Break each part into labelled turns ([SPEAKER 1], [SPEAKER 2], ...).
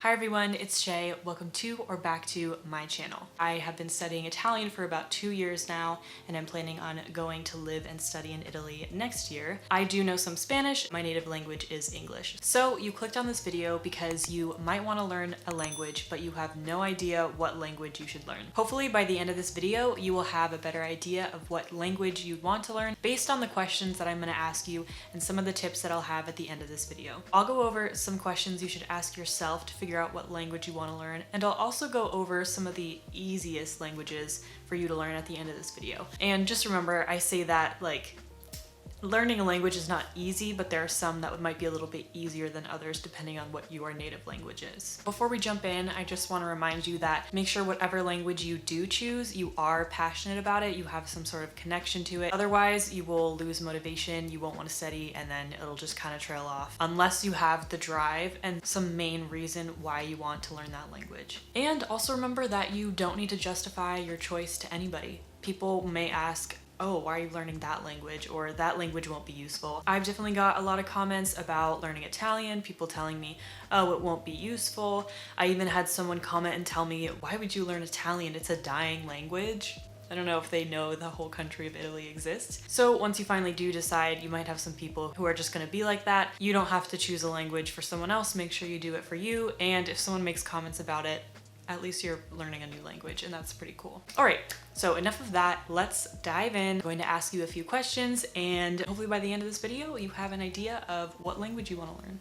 [SPEAKER 1] Hi everyone, it's Shea. Welcome to or back to my channel. I have been studying Italian for about 2 years now, and I'm planning on going to live and study in Italy next year. I do know some Spanish. My native language is English. So you clicked on this video because you might want to learn a language, but you have no idea what language you should learn. Hopefully by the end of this video, you will have a better idea of what language you want to learn based on the questions that I'm going to ask you and some of the tips that I'll have at the end of this video. I'll go over some questions you should ask yourself to figure out what language you want to learn, and I'll also go over some of the easiest languages for you to learn at the end of this video. And just remember, I say that like learning a language is not easy, but there are some that might be a little bit easier than others depending on what your native language is. Before we jump in, I just want to remind you that make sure whatever language you do choose, you are passionate about it, you have some sort of connection to it. Otherwise, you will lose motivation, you won't want to study, and then it'll just kind of trail off unless you have the drive and some main reason why you want to learn that language. And also remember that you don't need to justify your choice to anybody. People may ask, oh, why are you learning that language? Or that language won't be useful. I've definitely got a lot of comments about learning Italian, people telling me, oh, it won't be useful. I even had someone comment and tell me, why would you learn Italian? It's a dying language. I don't know if they know the whole country of Italy exists. So once you finally do decide, you might have some people who are just gonna be like that. You don't have to choose a language for someone else. Make sure you do it for you. And if someone makes comments about it, at least you're learning a new language, and that's pretty cool. All right, so enough of that. Let's dive in. I'm going to ask you a few questions, and hopefully by the end of this video, you have an idea of what language you want to learn.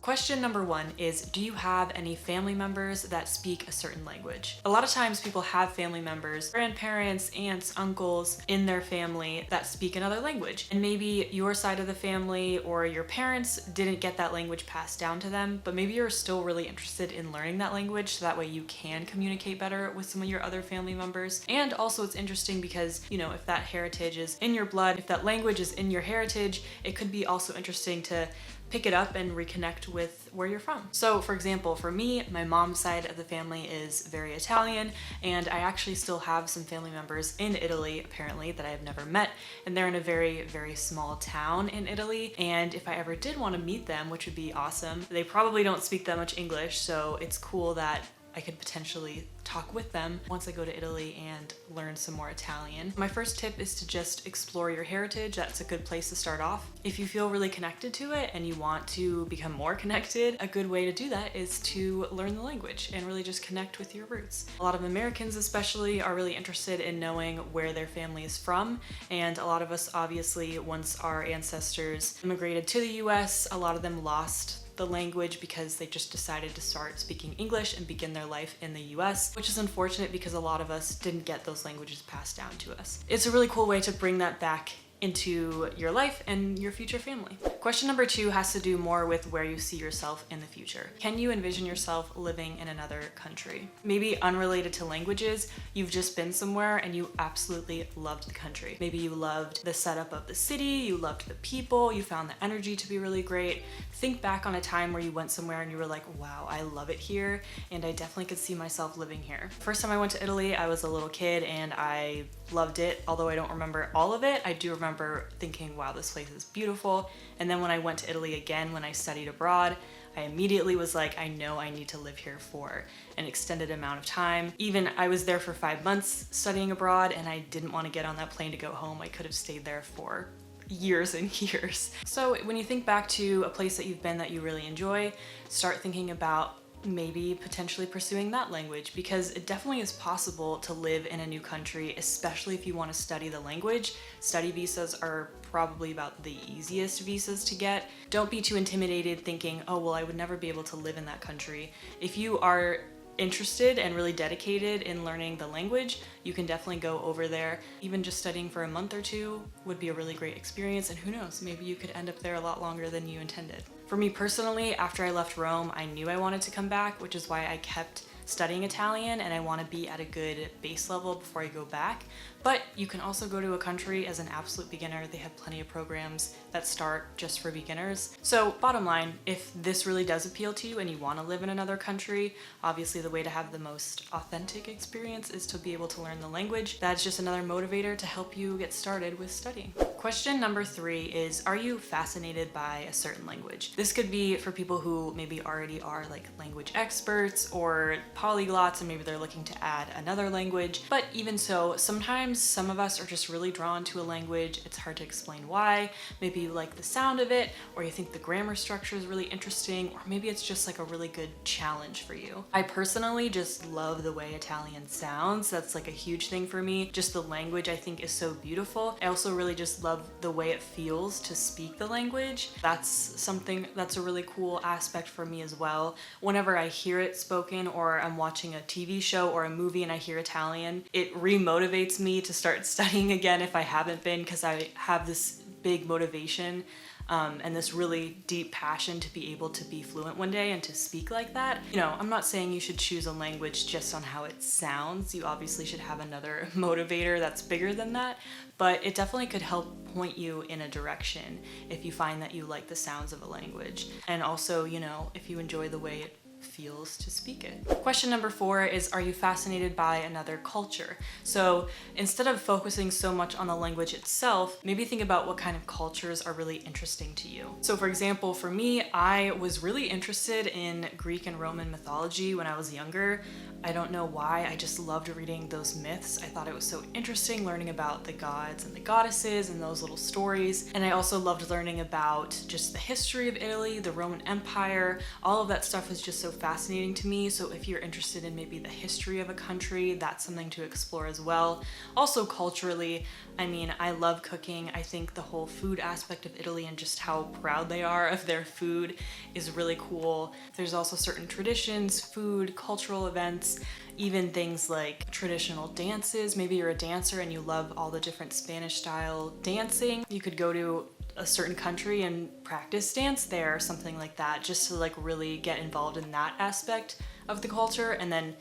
[SPEAKER 1] Question number one is, do you have any family members that speak a certain language? A lot of times people have family members, grandparents, aunts, uncles in their family that speak another language. And maybe your side of the family or your parents didn't get that language passed down to them, but maybe you're still really interested in learning that language so that way you can communicate better with some of your other family members. And also it's interesting because, you know, if that heritage is in your blood, if that language is in your heritage, it could be also interesting to pick it up and reconnect with where you're from. So for example, for me, my mom's side of the family is very Italian, and I actually still have some family members in Italy, apparently, that I have never met, and they're in a very, very small town in Italy, and if I ever did want to meet them, which would be awesome, they probably don't speak that much English, so it's cool that I could potentially talk with them once I go to Italy and learn some more Italian. My first tip is to just explore your heritage. That's a good place to start off. If you feel really connected to it and you want to become more connected, a good way to do that is to learn the language and really just connect with your roots. A lot of Americans especially are really interested in knowing where their family is from, and a lot of us obviously, once our ancestors immigrated to the US, a lot of them lost the language because they just decided to start speaking English and begin their life in the US, which is unfortunate because a lot of us didn't get those languages passed down to us. It's a really cool way to bring that back into your life and your future family. Question number two has to do more with where you see yourself in the future. Can you envision yourself living in another country? Maybe unrelated to languages, you've just been somewhere and you absolutely loved the country. Maybe you loved the setup of the city, you loved the people, you found the energy to be really great. Think back on a time where you went somewhere and you were like, wow, I love it here, and I definitely could see myself living here. First time I went to Italy, I was a little kid and I loved it. Although I don't remember all of it, I do remember thinking, wow, this place is beautiful. And then when I went to Italy again, when I studied abroad, I immediately was like, I know I need to live here for an extended amount of time. Even I was there for 5 months studying abroad, and I didn't want to get on that plane to go home. I could have stayed there for years and years. So when you think back to a place that you've been that you really enjoy, start thinking about maybe potentially pursuing that language, because it definitely is possible to live in a new country, especially if you want to study the language. Study visas are probably about the easiest visas to get. Don't be too intimidated thinking, oh, well, I would never be able to live in that country. If you are interested and really dedicated in learning the language, you can definitely go over there. Even just studying for a month or two would be a really great experience, and who knows, maybe you could end up there a lot longer than you intended. For me personally, after I left Rome, I knew I wanted to come back, which is why I kept studying Italian, and I want to be at a good base level before I go back. But you can also go to a country as an absolute beginner. They have plenty of programs that start just for beginners. So bottom line, if this really does appeal to you and you want to live in another country, obviously the way to have the most authentic experience is to be able to learn the language. That's just another motivator to help you get started with studying. Question number 3 is, are you fascinated by a certain language? This could be for people who maybe already are like language experts or polyglots and maybe they're looking to add another language. But even so, sometimes some of us are just really drawn to a language. It's hard to explain why. Maybe you like the sound of it, or you think the grammar structure is really interesting, or maybe it's just like a really good challenge for you. I personally just love the way Italian sounds. That's like a huge thing for me. Just the language I think is so beautiful. I also really just love the way it feels to speak the language. That's something that's a really cool aspect for me as well. Whenever I hear it spoken or I'm watching a TV show or a movie and I hear Italian, it remotivates me to start studying again if I haven't been, because I have this big motivation and this really deep passion to be able to be fluent one day and to speak like that. You know, I'm not saying you should choose a language just on how it sounds. You obviously should have another motivator that's bigger than that, but it definitely could help point you in a direction if you find that you like the sounds of a language. And also, you know, if you enjoy the way it feels to speak it. Question number 4 is, are you fascinated by another culture? So instead of focusing so much on the language itself, maybe think about what kind of cultures are really interesting to you. So for example, for me, I was really interested in Greek and Roman mythology when I was younger. I don't know why, I just loved reading those myths. I thought it was so interesting learning about the gods and the goddesses and those little stories. And I also loved learning about just the history of Italy, the Roman Empire. All of that stuff was just so fascinating to me. So if you're interested in maybe the history of a country, that's something to explore as well. Also culturally, I mean, I love cooking. I think the whole food aspect of Italy and just how proud they are of their food is really cool. There's also certain traditions, food, cultural events, even things like traditional dances. Maybe you're a dancer and you love all the different Spanish style dancing. You could go to a certain country and practice dance there or something like that, just to like really get involved in that aspect of the culture. And then,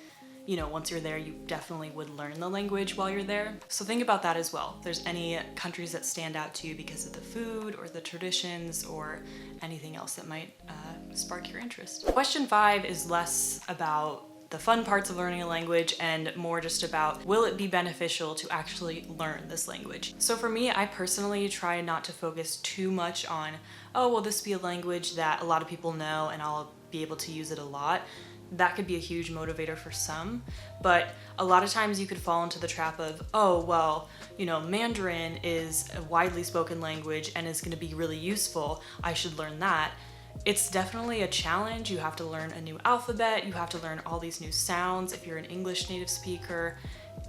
[SPEAKER 1] you know, once you're there, you definitely would learn the language while you're there. So think about that as well. If there's any countries that stand out to you because of the food or the traditions or anything else that might spark your interest. Question 5 is less about the fun parts of learning a language and more just about, will it be beneficial to actually learn this language? So for me, I personally try not to focus too much on, oh, will this be a language that a lot of people know and I'll be able to use it a lot? That could be a huge motivator for some, but a lot of times you could fall into the trap of, oh, well, you know, Mandarin is a widely spoken language and is going to be really useful. I should learn that. It's definitely a challenge. You have to learn a new alphabet. You have to learn all these new sounds. If you're an English native speaker,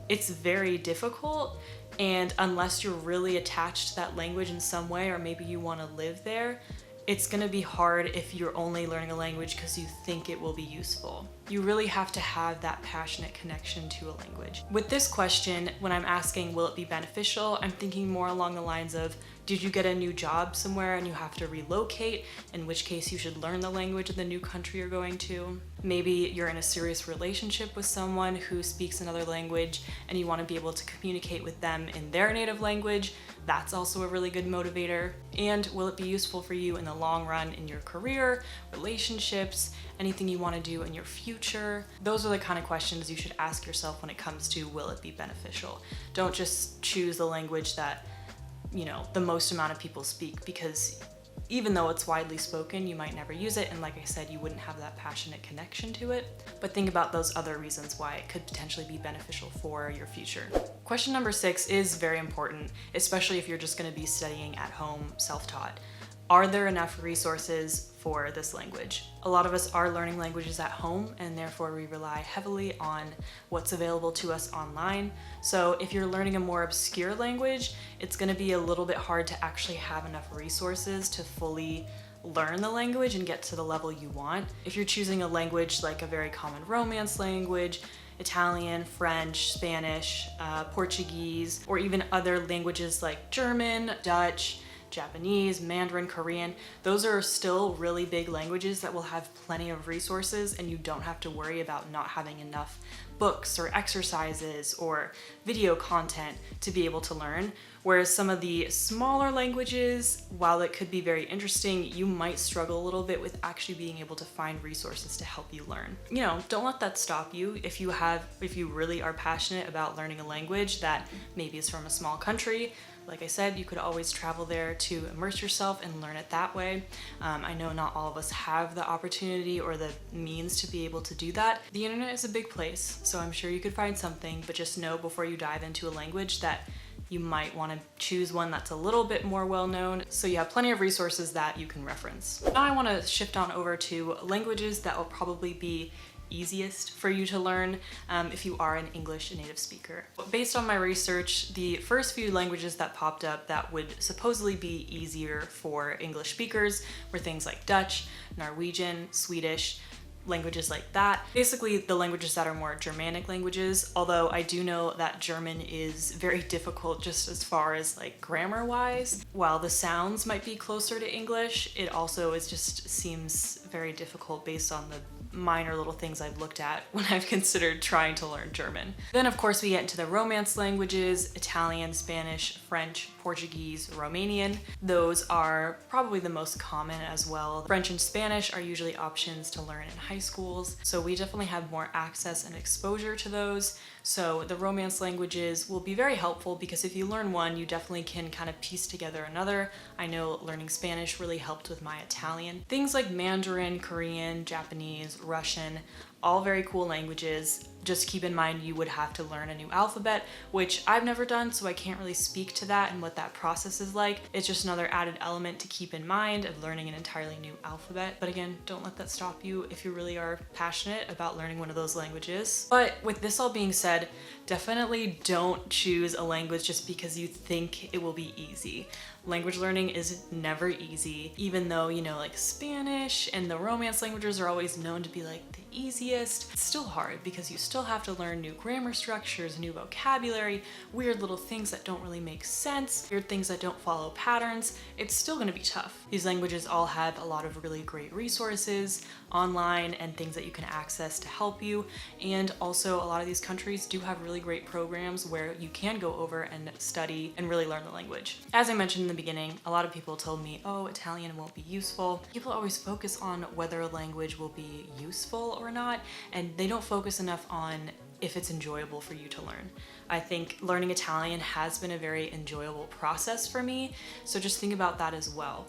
[SPEAKER 1] it's very difficult. And unless you're really attached to that language in some way, or maybe you want to live there, it's going to be hard if you're only learning a language because you think it will be useful. You really have to have that passionate connection to a language. With this question, when I'm asking, will it be beneficial? I'm thinking more along the lines of, did you get a new job somewhere and you have to relocate? In which case you should learn the language of the new country you're going to. Maybe you're in a serious relationship with someone who speaks another language and you want to be able to communicate with them in their native language. That's also a really good motivator. And will it be useful for you in the long run in your career, relationships, anything you want to do in your future? Those are the kind of questions you should ask yourself when it comes to, will it be beneficial? Don't just choose the language that, you know, the most amount of people speak, because even though it's widely spoken, you might never use it, and like I said, you wouldn't have that passionate connection to it. But think about those other reasons why it could potentially be beneficial for your future. Question number 6 is very important, especially if you're just going to be studying at home, self-taught. Are there enough resources for this language? A lot of us are learning languages at home, and therefore we rely heavily on what's available to us online. So if you're learning a more obscure language, it's going to be a little bit hard to actually have enough resources to fully learn the language and get to the level you want. If you're choosing a language like a very common Romance language, Italian, French, Spanish, Portuguese, or even other languages like German, Dutch, Japanese, Mandarin, Korean, those are still really big languages that will have plenty of resources, and you don't have to worry about not having enough books or exercises or video content to be able to learn. Whereas some of the smaller languages, while it could be very interesting, you might struggle a little bit with actually being able to find resources to help you learn. You know, don't let that stop you. If you really are passionate about learning a language that maybe is from a small country, Like I said, you could always travel there to immerse yourself and learn it that way. I know not all of us have the opportunity or the means to be able to do that. The internet is a big place, so I'm sure you could find something, but just know before you dive into a language that you might want to choose one that's a little bit more well-known, so you have plenty of resources that you can reference. Now I want to shift on over to languages that will probably be easiest for you to learn if you are an English native speaker. Based on my research, the first few languages that popped up that would supposedly be easier for English speakers were things like Dutch, Norwegian, Swedish, languages like that. Basically the languages that are more Germanic languages, although I do know that German is very difficult just as far as like grammar wise. While the sounds might be closer to English, it also just seems very difficult based on the minor little things I've looked at when I've considered trying to learn German. Then of course we get into the Romance languages, Italian, Spanish, French, Portuguese, Romanian. Those are probably the most common as well. French and Spanish are usually options to learn in high schools, so we definitely have more access and exposure to those. So the Romance languages will be very helpful because if you learn one, you definitely can kind of piece together another. I know learning Spanish really helped with my Italian. Things like Mandarin, Korean, Japanese, Russian, all very cool languages. Just keep in mind you would have to learn a new alphabet, which I've never done, so I can't really speak to that and what that process is like. It's just another added element to keep in mind of learning an entirely new alphabet. But again, don't let that stop you if you really are passionate about learning one of those languages. But with this all being said, definitely don't choose a language just because you think it will be easy. Language learning is never easy, even though, you know, like Spanish and the Romance languages are always known to be like the easiest. It's still hard because you still have to learn new grammar structures, new vocabulary, weird little things that don't really make sense, weird things that don't follow patterns. It's still gonna be tough. These languages all have a lot of really great resources online and things that you can access to help you. And also a lot of these countries do have really great programs where you can go over and study and really learn the language. As I mentioned in the beginning, a lot of people told me, oh, Italian won't be useful. People always focus on whether a language will be useful or not, and they don't focus enough on if it's enjoyable for you to learn. I think learning Italian has been a very enjoyable process for me, so just think about that as well.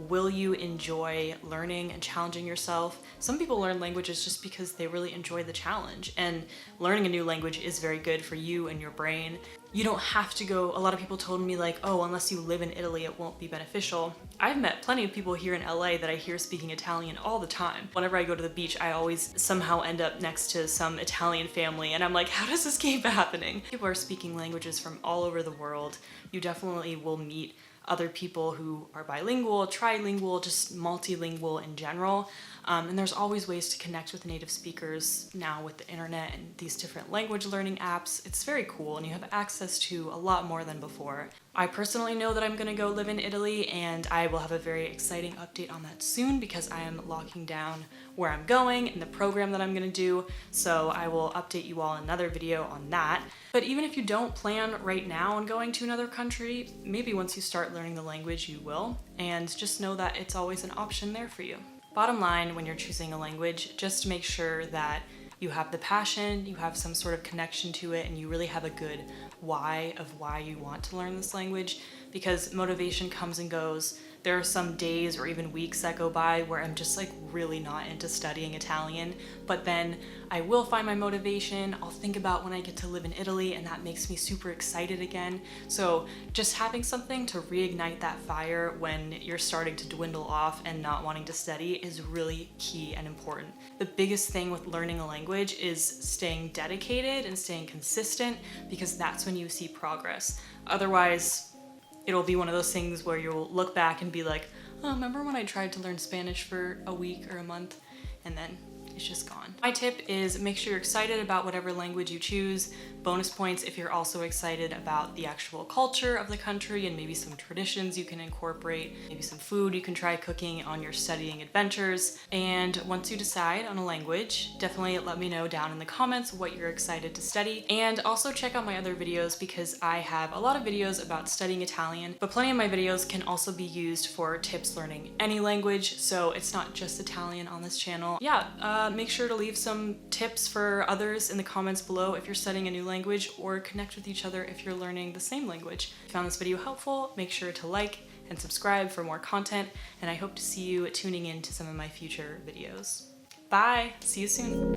[SPEAKER 1] Will you enjoy learning and challenging yourself? Some people learn languages just because they really enjoy the challenge, and learning a new language is very good for you and your brain. You don't have to go, a lot of people told me like, oh, unless you live in Italy, it won't be beneficial. I've met plenty of people here in LA that I hear speaking Italian all the time. Whenever I go to the beach, I always somehow end up next to some Italian family, and I'm like, how does this keep happening? People are speaking languages from all over the world. You definitely will meet other people who are bilingual, trilingual, just multilingual in general. And there's always ways to connect with native speakers now with the internet and these different language learning apps. It's very cool and you have access to a lot more than before. I personally know that I'm gonna go live in Italy, and I will have a very exciting update on that soon because I am locking down where I'm going and the program that I'm gonna do. So I will update you all in another video on that. But even if you don't plan right now on going to another country, maybe once you start learning the language you will, and just know that it's always an option there for you. Bottom line, when you're choosing a language, just make sure that you have the passion, you have some sort of connection to it, and you really have a good why of why you want to learn this language, because motivation comes and goes. There are some days or even weeks that go by where I'm just like really not into studying Italian, but then I will find my motivation. I'll think about when I get to live in Italy, and that makes me super excited again. So just having something to reignite that fire when you're starting to dwindle off and not wanting to study is really key and important. The biggest thing with learning a language is staying dedicated and staying consistent, because that's when you see progress. Otherwise, it'll be one of those things where you'll look back and be like, oh, remember when I tried to learn Spanish for a week or a month? And then it's just gone. My tip is make sure you're excited about whatever language you choose. Bonus points if you're also excited about the actual culture of the country and maybe some traditions you can incorporate, maybe some food you can try cooking on your studying adventures. And once you decide on a language, definitely let me know down in the comments what you're excited to study. And also check out my other videos, because I have a lot of videos about studying Italian, but plenty of my videos can also be used for tips learning any language, so it's not just Italian on this channel. Yeah, make sure to leave some tips for others in the comments below if you're studying a new language, or connect with each other if you're learning the same language. If you found this video helpful, make sure to like and subscribe for more content, and I hope to see you tuning in to some of my future videos. Bye! See you soon!